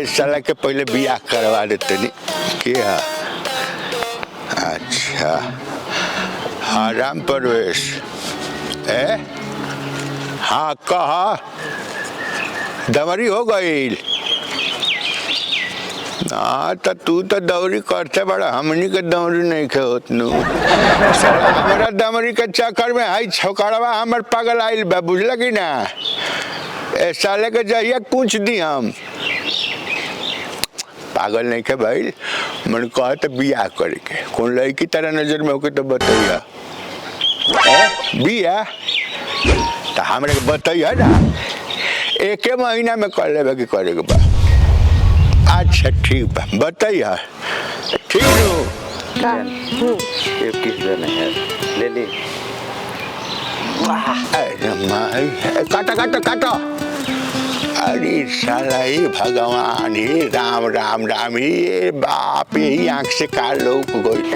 इस साल के पहले बियाह करवा देते नहीं क्या? अच्छा हाँ राम परवेश हाँ कहा दमरी हो गई ना तो तू तो दौरी करते बड़ा हमनी के दौरी नहीं खे होत नु हमारा दमरी के चक्कर में हाई छोकरवा हमर पागल आइल बा बुझल की ना ए साले के जहिया पूछ दी हम पागल नहीं के भाई मन कहे तो बियाह करे के कौन लड़की तरह नजर में होके तो बताइया बियाह तो हमरा के बताइए ना एक महीना में कर लेबे की करे के बा। अच्छा ठीक बा बताइए ठीक नो एक किस देना है ले ले अरे माई काटा काटा काटा अरे साला ही भगवान ही राम राम राम ही बाप यही आँख से काल लोग गई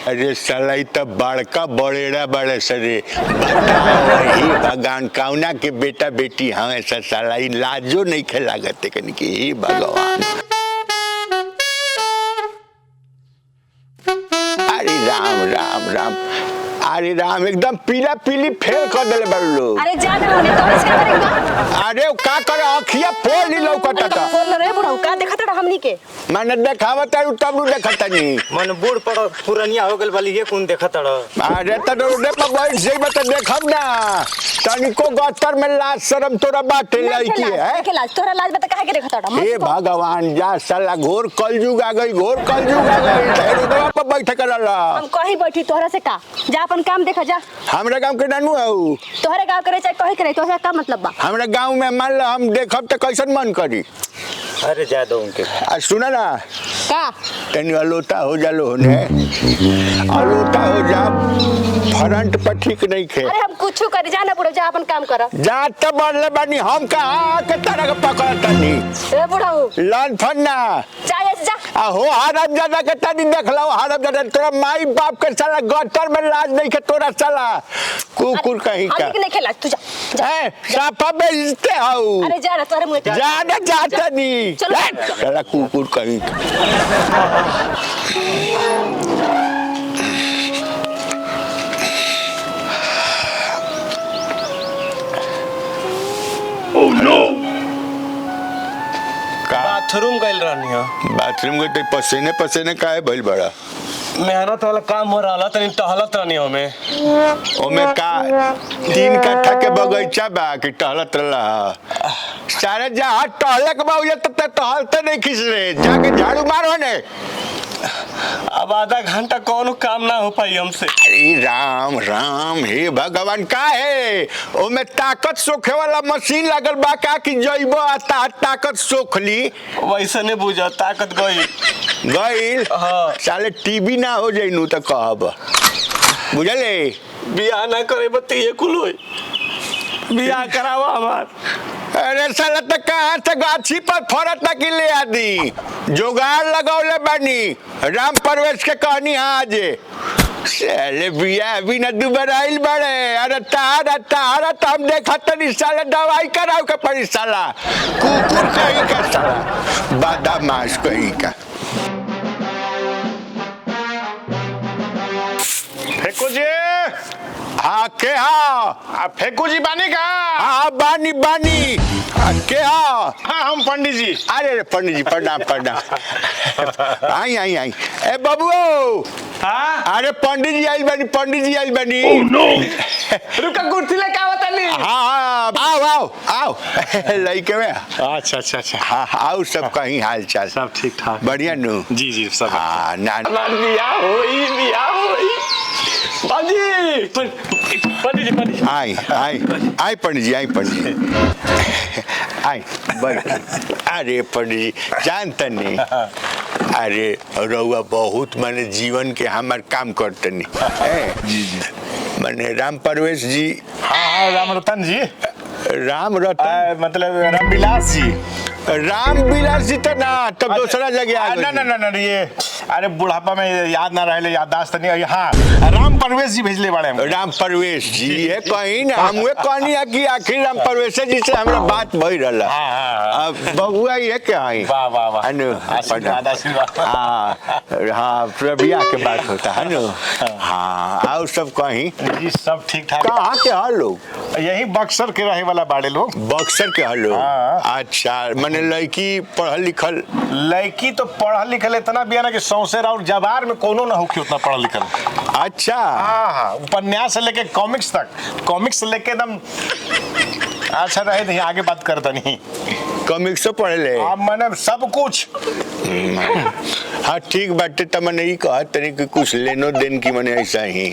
अरे साला ही तब बड़का बड़ेड़ा बड़े सरे बताओ ही भगवान कौना के बेटा बेटी हाँ ऐसा साला ही लाजो नहीं खेला गते कन की ही भगवान। अरे राम राम राम अरे राम एकदम पीला पीली फेल कर देले बड़ लोग। अरे जा ना होने तो इसका करेगा अरे का करे अखिया फोड़ ली लौकता था फोन रे बुढ़ऊ का देखत रहा हमनी के मैंने देखावत है तब नु देखत नहीं मन बूढ़ पड़ पुरानिया हो गेल वाली ये कौन देखत रह अरे त रोडे पर बैठ जेब त देखब ना तनिको गतर में लाज शर्म तोरा बाटे लड़की है के लाज तोरा लाज बता काहे के देखत रहा हे भगवान जा साला घोर कलयुग आ गई घोर कलयुग आ गई रोडवा पर बैठ कर रहा हम कहीं बैठी तोहरा से का जा अपन काम देखा जा हमरा गांव के नानू है तोहरे गांव करे चाहे कहीं करे तोहरा का मतलब बा हमरा गांव में मान लो हम देखब त कैसन मन करी। अरे जा दो उनके आज सुना ना का तनी अलोता हो जा लो ने अलोता हो जा फ्रंट पर ठीक नहीं खे अरे हम कुछ करे जा ना बुढ़ऊ जा अपन काम कर जा त बढ़ले बानी हम कहां के तरह के पकड़तनी ए बुढ़ऊ लन फन्ना जा जा आ हो हरम ज्यादा के तनी देख लो हरम ज्यादा तोरा माई बाप के साला गटर में लाज नहीं के तोरा साला कुकुर कहीं का हम नहीं खेला तू जा ए साफा बेचते हो अरे जा ना तोरे मुंह जा ना जाता नहीं चलो। साला कुकुर कहीं का Oh no! बाथरूम गइल रहनी हो बाथरूम में तो पसीने पसीने काहे भइल बड़ा मेहनत वाला काम हो रहा तनी टहलत रहनी हो में ओमे का 3 कट्ठा के बगीचा बा कि टहलत रहा सारे जहाँ टहले के बा तब टहलते नहीं खिस रहे जाके झाड़ू मारो ने अब आधा घंटा कौन काम ना हो पाई हमसे अरे राम राम हे भगवान का है ओमे ताकत सोखे वाला मशीन लगल बा का कि जइबो आता ताकत सोख ली वैसे नहीं बुझा ताकत गई गइल हाँ। साले टीबी ना हो जाइनु त कहब बुझले बियाह ना करे बत्ती ये कुल होई बियाह करावा हमार अरे साला त कहाँ से गाछी पर फरत की ले आदी जोगाड़ लगौले बानी राम परवेश के कहनी आज साले बिया अभी न दुबर आइल बड़े अरे तारा तो हम देखत नहीं साले दवाई कराओ के पड़ी साला कुकुर कहीं का साला बदमाश कहीं का फेकू जी हाँ के हाँ आप फेकू जी बानी का हाँ बानी बानी के हाँ हाँ हम पंडित जी अरे पंडित जी प्रणाम प्रणाम आई आई आई ए बाबू हाँ अरे पंडित जी आई बनी Oh no! रुका कुर्सी लेके आवत अली हाँ आओ आओ लड़के में अच्छा अच्छा अच्छा हाँ आओ सब कहीं हाल चाल सब ठीक ठाक बढ़िया नु जी जी सब हाँ ना हमार बियाह होई पंडित जी आई पंडित जी आई बैठ अरे पंडित जी जानते नहीं अरे रउआ बहुत माने जीवन के हमार काम करते नहीं जी जी माने राम परवेश जी हाँ हाँ राम रतन जी राम रतन मतलब रामविलास जी राम विलास जी तो ना तब दूसरा जगह आ ना गई। ना ना ये अरे बुढ़ापा में याद ना रहे याददाश्त नहीं। हाँ राम परवेश जी भेजले बाड़े हम। राम परवेश जी है कहीं ना हम कहनी है कि आखिर राम परवेश जी से हमरा बात भई रहला। हाँ। बबुआ ये क्या है? वाह वाह वाह अनु आशीर्वाद आशीर्वाद। हाँ हाँ प्रबिया के बात होता है ना। हाँ और सब कहीं जी सब ठीक ठाक। कहाँ के हर लोग? यही बक्सर के रहे वाला बाड़े लोग। बक्सर के हर लोग। हाँ। अच्छा मैंने लड़की पढ़ल लिखल? लड़की तो पढ़ल लिखल इतना भी है ना कि सौंसे और जवार में कोनो ना होखी उतना पढ़ल लिखल। अच्छा हाँ उपन्यास से लेके कॉमिक्स तक, कॉमिक्स से लेके एकदम अच्छा रहे नहीं आगे बात करता नहीं। कॉमिक्स पढ़ ले? अब मैंने सब कुछ। हाँ ठीक बाटे त मैंने ही कहा तनी कि कुछ लेनो देन की मैंने ऐसा ही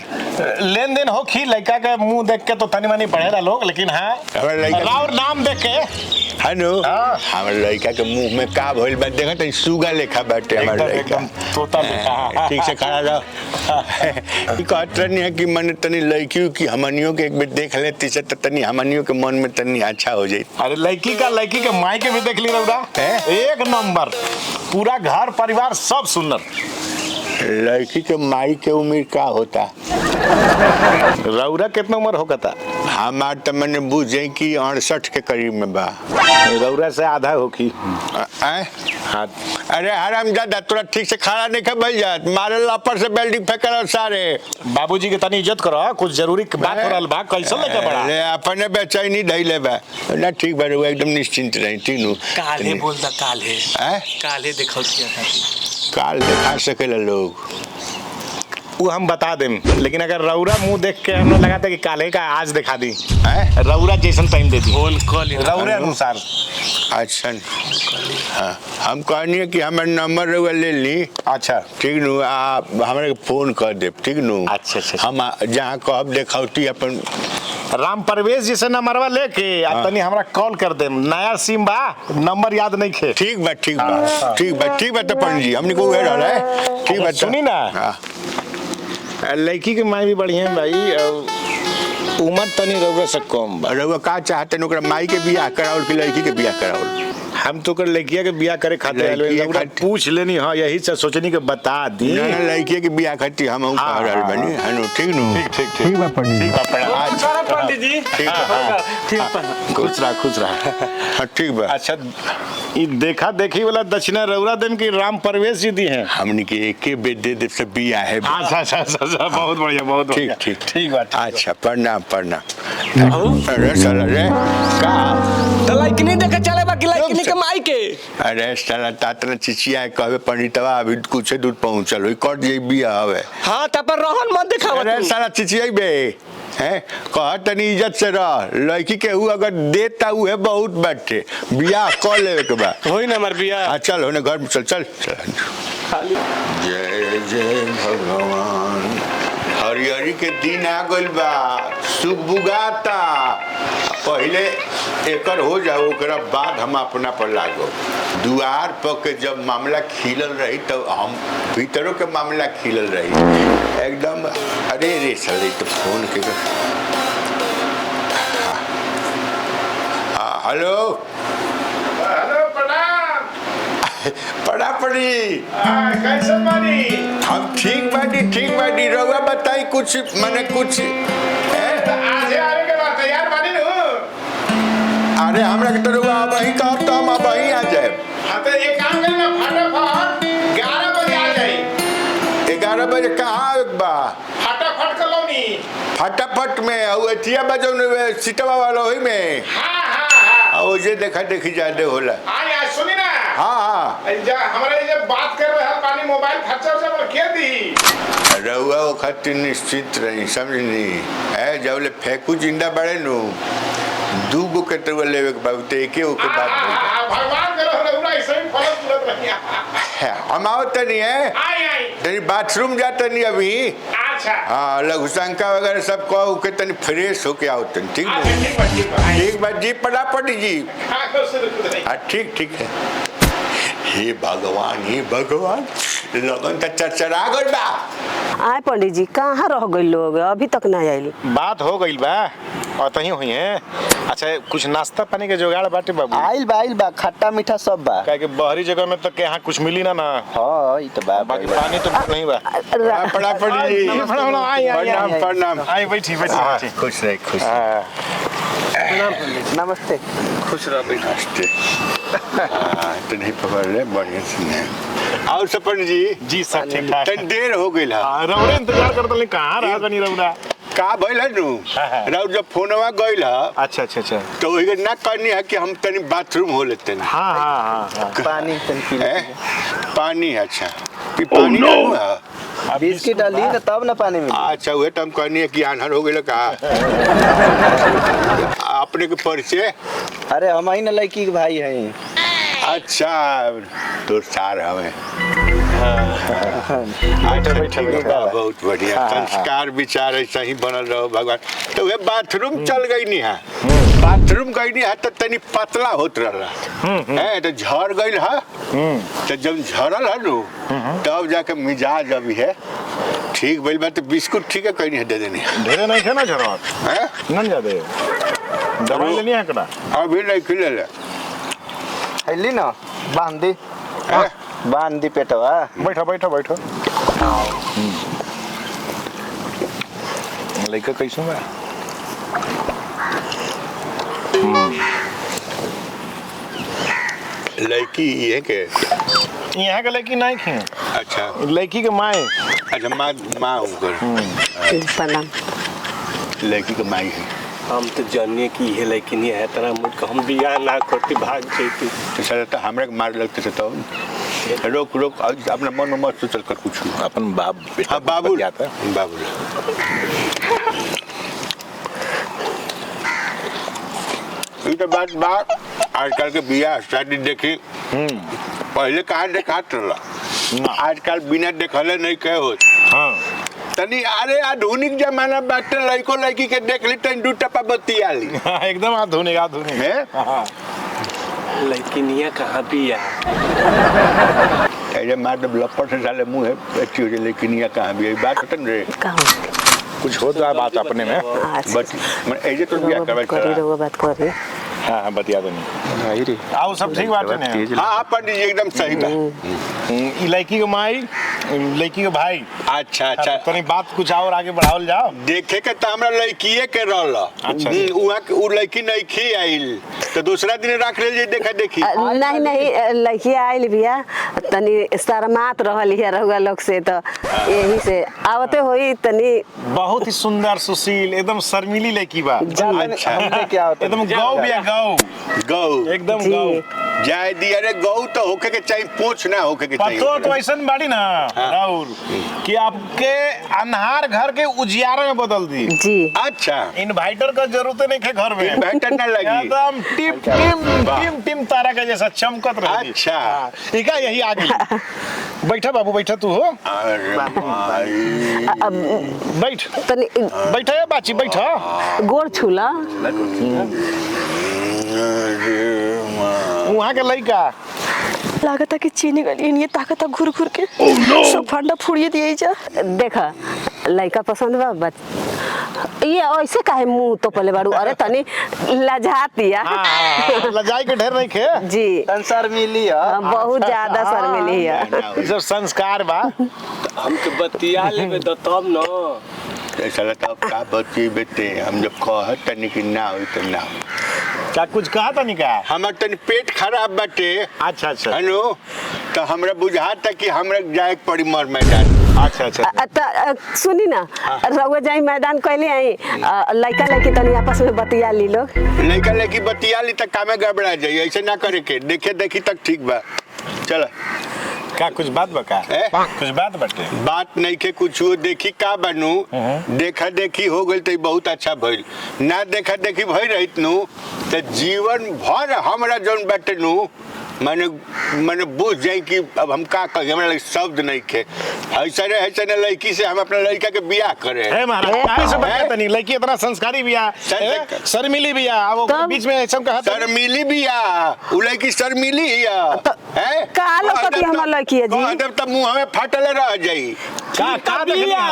लेन देन होखी लड़का के मुंह देख के तो तनी मनी पढ़ेला लोग, लेकिन हाँ हमारा लड़का राउर नाम देख के है नो। हाँ। हमारे लड़का के मुंह में का भइल बा देखा तनी सुगा लेखा बाटे हमारा एकदम लड़का। एकदम तोता लिखा। ठीक से खड़ा रहो। कहत रहनी है कि मैंने तनी लड़की की हमनियों के एक बार देख लेती से तनी हमनियों के मन में तनी अच्छा हो जाए। अरे लड़की के माई के भी देख ली रौदा हैं? एक नंबर, पूरा घर परिवार सब सुंदर। लड़की के माई के उम्र का होता? रौरा कितना उम्र होगा था? हमार त मैंने बुझे कि 68 के करीब में बा। रौरा से आधा होखी। हाँ अरे हरामजादा तोरा ठीक से खड़ा नहीं कर जात मारे लापर से बेल्डिंग फेंकर सारे। बाबूजी के तनी इज्जत करो, कुछ जरूरी बात हो रहल बा। कैसे लेके बड़ा? अरे अपने बेचैनी धैले बा ना। ठीक बा वो एकदम निश्चिंत रही ठीक नु। काले बोलता काले हैं? काले देखो काल दिखा सकेला लोग वो हम बता दें, लेकिन अगर रौरा मुंह देख के हमने लगा था कि काले का आज दिखा दी। हैं? रौरा जैसन टाइम देती बोल कॉल रौरे अनुसार। अच्छा हाँ हम कहनी है कि हमारे नंबर रउआ ले ली। अच्छा ठीक नु आप हमारे फोन कर दे ठीक नु। अच्छा, अच्छा। हम जहाँ कहब देखौती अपन राम परवेश जी से नंबरवा लेके तनी हमरा कॉल कर दे। नया सिम बा, नंबर याद नहीं खे। ठीक बा ठीक बा ठीक बा ठीक बा तो पंडित जी हमने को उहे रहल है। ठीक बा सुनी ना। हाँ लड़की के माई भी बढ़िया भाई, उम्र तनी रौरा से कम बा। रउआ का चाहते ओकरा माई के बियाह कराओ कि लड़की के बियाह कराओ? हम तो कर लड़किया के बियाह करे खातिर आइल बानी। लड़किया रौरा खातिर- पूछ लेनी। हाँ यही से सोचनी के बता दी। ना ना लड़की के बियाह खातिर हम कह हाँ, रहल बानी है नु ठीक नु। ठीक ठीक बा पंडित जी। सारा पंडित जी ठीक बा ठीक खुश रहा। हाँ ठीक बा। अच्छा ये देखा देखी वाला दक्षिणा रौरा दिन की राम परवेश जी दी है। हमने के एके बेद दे दे से बियाह है। अच्छा बहुत बढ़िया बहुत ठीक बढ़िया। ठीक ठीक बात। अच्छा प्रणाम प्रणाम। अरे साला रे का तो लाइक नहीं देखा चले बाकी लाइक नहीं कमाई के। अरे साला तातना चिचिया है कहबे पंडितवा अभी कुछ दूर पहुंचल होई कट जाई बियाह हवे। हाँ तब पर रोहन मत दिखावा अरे तू। साला चिचिया बे हैं कह तनी इज्जत से रह। लड़की के हु अगर देता हु है बहुत बाटे बियाह कर लेवे के बा। होई ना हमार बिया। हाँ चल होने घर में चल चल जय जय भगवान। हरिहरी के दिन आ गइल बा सुख बुगाता। पहले एकर हो जाओ ओकरा बाद हम अपना पर लागो। दुआर पर के जब मामला खिलल रही तो हम भीतरों के मामला खिलल रही एकदम। अरे रे साले तो फोन के हाँ हेलो हेलो प्रणाम। पड़ा पड़ी कैसे बानी? हम ठीक बाटी रउआ बताई कुछ मैंने कुछ आज आवे के बाद तैयार बानी नु। अरे हमरा के तो रउआ वही कहा तो हम अब वहीं आ जाए। हाँ तो एक काम करें ना फटाफट 11 बजे आ जाए। 11 बजे कहाँ एक बा? फटाफट कलोनी। फटाफट में अथिया बजो सीटवा वाला वही में। हाँ हाँ हाँ। और जे देखा देखी ज्यादा होला। आज सुनी ना। हाँ हाँ हमारे जब बात कर रहे हैं पानी मोबाइल खर्चा उर्चा पर के दी। रउआ वो खातिर निश्चित रही समझनी है जबले फेंकू जिंदा बड़े नु दू गो के तो लेवे के बाबू ते एके ओके बात भगवान करो रउरा ऐसे ही फल तुरंत रहिया। हम आओ तनी है आई तेरी बाथरूम जाता नहीं अभी। अच्छा हाँ लघु शंका वगैरह सब कहो के तनी फ्रेश होके आओ तनी ठीक अच्छा है? ठीक बा ठीक बात जी पड़ा पड़ी जी। हाँ हाँ ठीक ठीक है। हे भगवान लगन तो चरचरा गइल बा। आए पंडित जी कहाँ रह गई लोग अभी तक नहीं आइल। बात हो गई बा और तही हुई है। अच्छा कुछ नाश्ता पानी के जुगाड़ बाटे बाबू? आइल बा खट्टा मीठा सब बा। काहे कि बहरी जगह में तो के यहाँ कुछ मिली ना ना। हाँ ई तो बा बाकी पानी तो नहीं बा। बड़ा पड़ी प्रणाम प्रणाम। आई बैठी बैठी। खुश रहे खुश नमस्ते। खुश रह बेटा। तो नहीं पकड़ रहे बढ़िया से आओ सपन जी। जी सब ठीक ठाक। तन देर हो गई रउरे इंतजार करत ले कहाँ रहा तनी रउरा? का भइल है नु राउर जब फोनवा गइल है अच्छा अच्छा अच्छा। तो वही ना कहनी है कि हम तनी बाथरूम हो लेते हैं। हाँ हाँ हाँ पानी तन पी ले। पानी अच्छा कि पानी ना है बिस्किट डाली ना तब ना पानी मिली। अच्छा वही तो हम कहनी है कि आन्हर हो गए का अपने के परिचय? अरे हम ही ना लड़की के भाई हैं। अच्छा तो सार हमें बहुत बढ़िया संस्कार विचार ऐसा ही बनल रहो भगवान। तो वे बाथरूम चल गई नहीं है बाथरूम गई नहीं है तो तनी पतला होत रहा है तो झड़ गई है तो जब झड़ल है नु तब जाके मिजाज अभी है ठीक भइल बा। तो बिस्कुट ठीक है कहीं दे देनी ढेरे नहीं खाना जरूरत है नन ज्यादा दवाई लेनी है कड़ा अभी नहीं खिले ले हैली ना बांध दी पेटवा। बैठो बैठो बैठो। लड़का कैसे बा? लड़की ये के यहाँ के लड़की नहीं खी। अच्छा लड़की के माए। अच्छा माँ होकर प्रणाम। लड़की के माई है। हम तो जानिए कि ये लेकिन ये है तरह मुझ हम बियाह ना करती भाग जाती। तो सर तो हमरा के मार लगते थे तो रोक रोक अपने मन में मत सोचल कर कुछ अपन बाप बेटा। हाँ बाबू जाता बाबू ये तो बात आजकल के बियाह शादी देखी पहले कहाँ देखात रहा आजकल बिना देखले नहीं कहे हो। हाँ तनी अरे आधुनिक जमाना बाटे लड़को लड़की के देख ली तनी दू टपा बत्ती आली एकदम आधुनिक आधुनिक है। हाँ लेकिन ये कहाँ बियाह? ऐसे मार दे लपट से साले मुंह है अच्छी हो जाए लेकिन ये कहाँ भी बात होता रे कुछ हो तो बात अपने में बट मैं ऐसे तो बियाह करवा बात करी। हाँ हाँ बतिया दो नहीं आओ सब ठीक बात है। हाँ पंडित जी एकदम सही बात। लड़की को माई लड़की को भाई। अच्छा अच्छा तनी बात कुछ और आगे बढ़ाओ जाओ। देखे के तो हमरा लड़कीए के रहल अच्छा। उहाँ के उ लड़की नहीं खी आइल तो दूसरा दिन रख ले देखा देखी नहीं लड़की आयल बिया तनी शर्मात रहल है रहुआ लोग से तो यही से आवते होई तनी बहुत ही सुंदर सुशील एकदम शर्मीली लड़की बा। अच्छा क्या होता एकदम गौ बिया गौ गौ एकदम जी। गौ। जाय दिया रे गौ तो होके के चाहिए पूछ ना होके के चाहिए पतो तो ऐसा बाड़ी ना राहुल कि आपके अनहार घर के उजियारे में बदल दी। जी अच्छा इन्वाइटर का जरूरत नहीं है घर में। इन्वर्टर ना लगी एकदम टिम टिम टिम टिम तारा का जैसा चमकत रही। अच्छा। ठीक है यही आगे बैठा बाबू बैठा तू हो अरे भाई बैठ तनी बैठा है बाची बैठा। गोड़ छूला वहाँ के लड़का लागत है कि चीनी गली ये ताकत घुर घुर के सब फंडा फुड़िए दिए जा। देखा लड़का पसंद बा बस ये ऐसे काहे मुंह तो पले बाड़ू अरे तनी लजा दिया। लजाई के ढेर नहीं खे जी संसार मिली है। बहुत ज्यादा शर्मिली है। ये सब संस्कार बा। हमके बतिया लेबे तो तब न ऐसा लगता का बच्ची बेटे हम जब कह तनी कि ना हो तो ना हो क्या कुछ कहा था निका? हमार तनी पेट खराब बाटे अच्छा अच्छा हेलो तो हमरा बुझाता कि हमरा जाए के पड़ी मर मैदान। अच्छा अच्छा सुनी ना रउआ जाई मैदान कहले आई लड़का लड़की तनी आपस में बतिया ली लोग। लड़का लड़की बतिया ली तक कामे गड़बड़ा जाइए ऐसे ना करे के देखे देखी तक ठीक बा चल क्या कुछ बात बका कुछ बात बटे बात नहीं के कुछ देखी का बनू देखा देखी हो गई तो बहुत अच्छा भइल ना देखा देखी भई रहित नु तो जीवन भर हमरा जौन बाटे नु मैंने बुझ जाए कि अब हम का कहें, हमरा लगे शब्द नहीं खे। ऐसे लड़की से हम अपना लड़का के बियाह करे। हे महाराज काहे से बता तनी लड़की इतना संस्कारी बिया, शर्मिली बिया, अब बीच में सब कहा शर्मिली बिया, उ लड़की शर्मिली हिया हैं? का लोकती हमर लड़की है जी? कहब त मुंह में फाटले रह जाई। का बिया?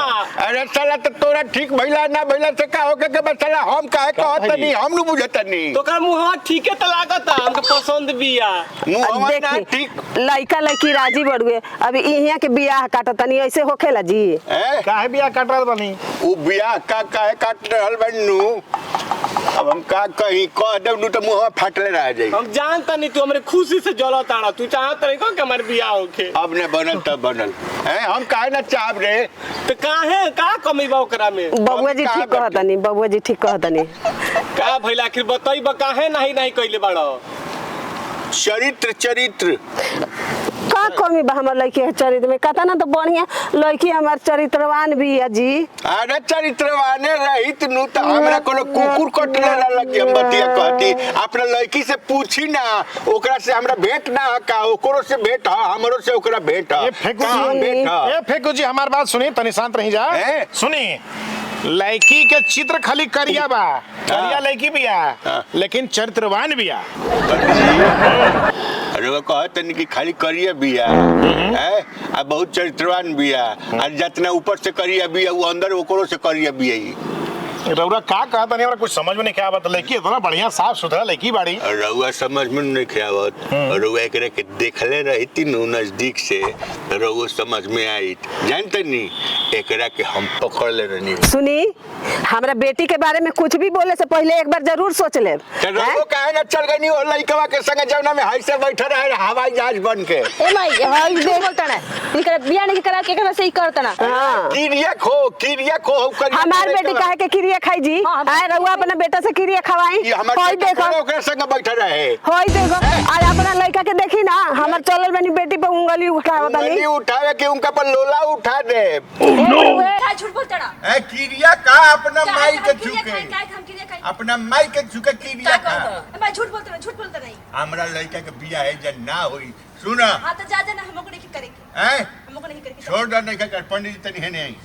अरे साला त तोरा ठीक भइला ना भइला से का होके के बस साला हम काहे कहत नहीं, हम न बुझत नहीं। तो कर मुंह ठीके त लागत हमके पसंद बिया। मुंह ना देखी, ठीक लड़का लड़की राजी बड़ुए, अभी इहाँ के बियाह काटतनी ऐसे होखेला जी? है। काहे बिया काट रहल बनी? उ बियाह का काहे काट रहल बनू? अब हम का कहीं कह देब नु त मुंह में फाटले रह जाई। हम जानता नहीं तू हमरे खुशी से जलत आड़ा, तू चाहत रही को कि हमार बियाह होखे। अब ने बनल तब बनल हैं, हम काहे ना चाहब रे। तो काहे का कमी बा ओकरा में? बबुआ जी ठीक कहतनी, बबुआ जी ठीक कहतनी। का भइला आखिर बताइबा काहे नहीं कइले बाड़ो? चरित्र का कमी बा हमर लड़की के चरित्र में? कहता ना तो बढ़िया लड़की हमार चरित्रवान भी है जी। अरे चरित्रवाने रहित नु त हमरा कोनो कुकुर कटले रहल कि हम बतिया कहती। अपना लड़की से पूछी ना, ओकरा से हमरा भेंट ना का, ओकरो से भेंट ह, हमरो से ओकरा भेंट ह। ए फेंकू कहाँ जी, भेंट ह? ए फेंकू जी हमार बात सुनी, तनी शांत रही जा। हैं? सुनी, लड़की के चित्र खाली करिया बा, करिया लड़की बिया, लेकिन चरित्रवान बिया। अरे वो कहत नहीं कि खाली करिया बिया है, आ बहुत चरित्रवान बिया, आ जितना ऊपर से करिया बिया वो अंदर ओकरो से करिया बिया ही। रउरा का कहता नहीं, हमरा कुछ समझ में नहीं क्या बात। लड़की इतना बढ़िया साफ सुथरा लड़की बाड़ी। रउआ समझ में नहीं आवत, रउआ एकरा के देखले रहती नु नजदीक से तो रउआ समझ में आई। जानते नहीं एकरा के हम पकड़ ले रहनी। सुनी, हमरा बेटी के बारे में कुछ भी बोले से पहले एक बार जरूर सोच ले। रउआ काहे ना चल गनी ओ लइकवा के संग जौना में हाई से बैठे रहे हवाई जहाज बन के। ए माई हई देख बोलता ना इनकर बियाह नहीं करा के से ही करता ना। हाँ। किरिया खो कर हमार बेटी काहे के क्रिया खाई जी? आए रउआ अपना बेटा से क्रिया खवाई। होई देखो, ओकरा संग बैठे रहे। होई देखो, आज अपना लड़का के देखी ना, हमर चलल बनी बेटी पे उंगली उठावत उंगली नहीं। उठावे के उनका पर लोला उठा दे। झूठ बोलता ना। ए किरिया का अपना माई के झुके, हम क्रिया खाई अपना माई के झुके किरिया का। मैं झूठ बोलता नहीं। हमरा लड़का के बियाह है जन ना होई। सुन हां तो जा ना, हमको नहीं करेंगे। हैं हमको नहीं करेंगे। छोड़ दे नहीं कर पंडित जी तनी है नहीं।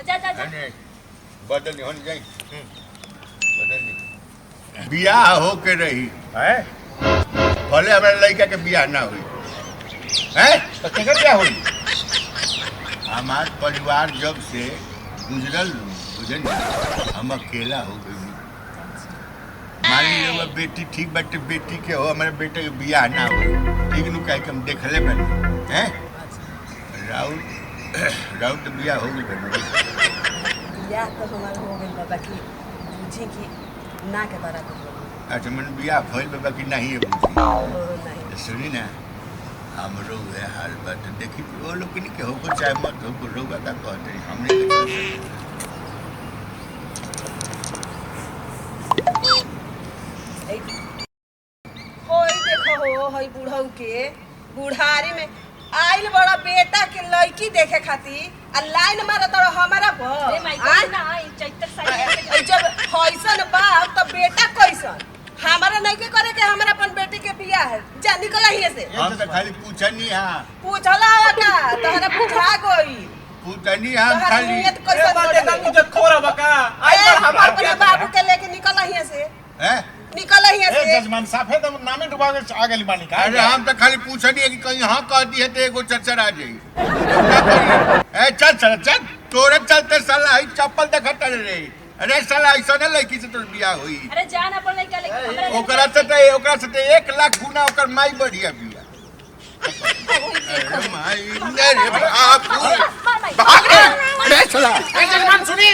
जा नहीं बदल नहीं होनी चाहिए। बदल नहीं बियाह हो के रही है, भले हमरा लड़का के बियाह ना हुई है तो केकर बियाह हुई? हमार परिवार जब से गुजरल बुझल हम अकेला हो गई। मान लीजिए बेटी ठीक बाटे, बेटी के हो, हमारे बेटे के बियाह ना हो ठीक नु कह के हम देखले बनी हैं। राउत तो बियाह हो गई बनी। बियाह तो हमार हो गइल बा, बाकी बुझी की ना के बारा को। अच्छा मन बियाह भइल बा कि नहीं है बुझी? नहीं तो सुनी ना, हमरो है हाल बात देखी वो लोग के हो को चाहे मत हो को रोगा का कहते हमने होई देखो हो हई बुढ़ऊ के बुढ़ारी में आइल बड़ा बेटा के लड़की देखे खातिर आ लाइन मारत रहो हमारा पर। ए माई कह ना चैतर साइड जब हईसन बाप तो बेटा कैसन? हमारा नहीं के करे के हमरा अपन बेटी के बियाह है जा निकल ही से। हम तो खाली पूछनी हां, पूछला का तहरा पूछा गई पूछनी हम तहरा खाली नियत कैसन बड़े मुझे खोरा बका आई पर हम हमार अपने बाबू के लेके निकल ही से, हैं। निकल ही ए से। जजमान साफे तो नामे डुबा के आ गेली मालिक। अरे हम तो खाली पूछनी है कि कहीं हाँ कह दी है तो एगो चर्चा आ जाई। क्या करिए? ए चल चल चल तोरे चलते साला ही चप्पल देखत रे। अरे साला ऐसा ना लड़की से तोर बियाह हुई। अरे जान अपन लइका लेके हमरा ओकरा से तो 1 लाख गुना ओकर माई बढ़िया बिया। अरे माई रे बाप रे। अरे साला जजमान सुनी,